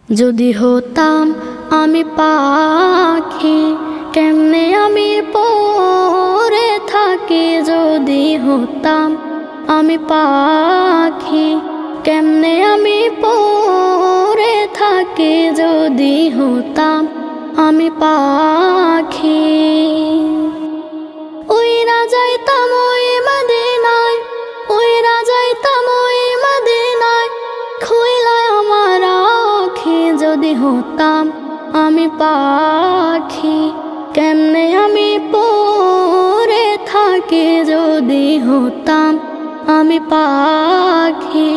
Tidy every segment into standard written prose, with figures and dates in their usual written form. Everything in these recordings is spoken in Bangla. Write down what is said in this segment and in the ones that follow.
যদি হতাম আমি পাখি, কেমনে আমি পড়ে থাকি। যদি হতাম আমি পাখি, কেমনে আমি পড়ে থাকি। যদি হতাম আমি পাখি, উইরা যাইতাম ওই মদিনায়, উইরা যাইতাম ওই মদিনায়, খুইলায় আমার আখি। যদি হতাম আমি পাখি, কেমনে আমি পড়ে থাকি। যদি হতাম আমি পাখি,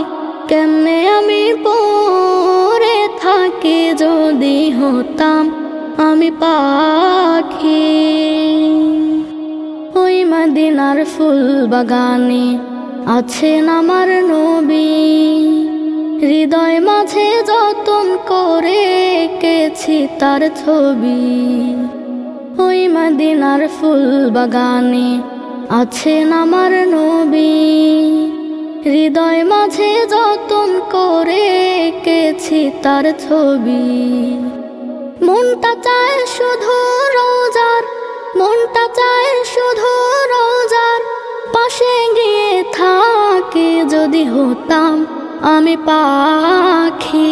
কেমনে আমি পড়ে থাকি। যদি হতাম আমি পাখি, ওই মদিনার ফুল বাগানে আছেন আমার নবী। হৃদয় মাঝে যতন করে এঁকেছি তার ছবি। ওই মদিনার ফুল বাগানে আছেন আমার নবী। হৃদয় মাঝে যতন করে এঁকেছি তার ছবি। মনটা চায় শুধু রোজার, মনটা চায় শুধু রোজার পাশে গিয়ে থাকি। যদি হতাম আমি পাখি,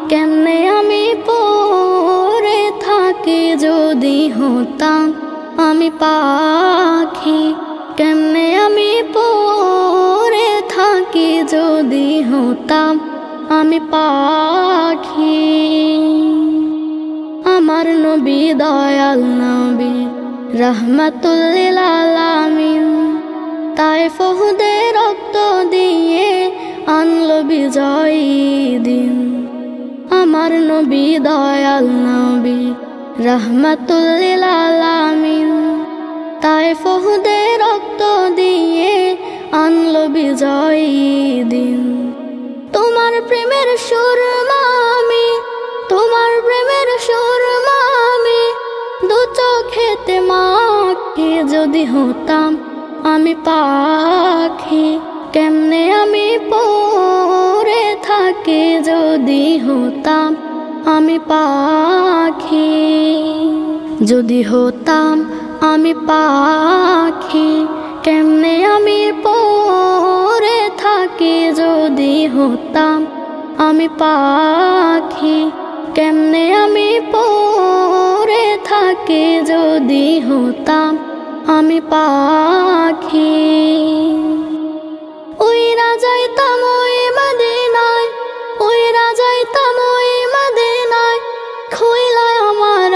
কেমনে আমি পড়ে থাকি। যদি হতাম আমি পাখি, কেমনে আমি পড়ে থাকি। যদি হতাম আমি পাখি, আমার নবী দয়াল নবী রহমাতুল লিল আলামিন, তায়েফ উহুদে রক্ত দিয়ে আনলো বিজয়ী দিন। আমার নবী দয়াল নবী রহমাতুল লিল আলামিন, তায়েফ উহুদে রক্ত দিয়ে আনলো বিজয়ী দিন। তোমার প্রেমের সুরমা আমি, তোমার প্রেমের সুরমা আমি দু চোখেতে মাখি। যদি হতাম আমি পাখি, কেমনে আমি পড়ে থাকি। যদি হতাম আমি পাখি, যদি হতাম আমি পাখি, কেমনে আমি পড়ে থাকি। যদি হতাম আমি পাখি, কেমনে আমি পড়ে থাকি। যদি হতাম আমি পাখি, উইরা যাইতাম ওই মদিনায়, উইরা যাইতাম ওই মদিনায়, খুইলায় আমার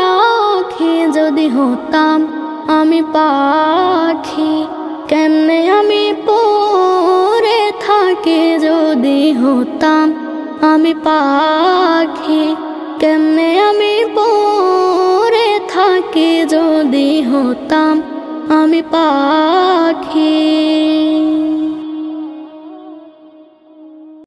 আখি। যদি হতাম আমি পাখি, কেমনে আমি পড়ে থাকি। যদি হতাম আমি পাখি, কেমনে আমি পড়ে থাকি। যদি হতাম আমি পাখি।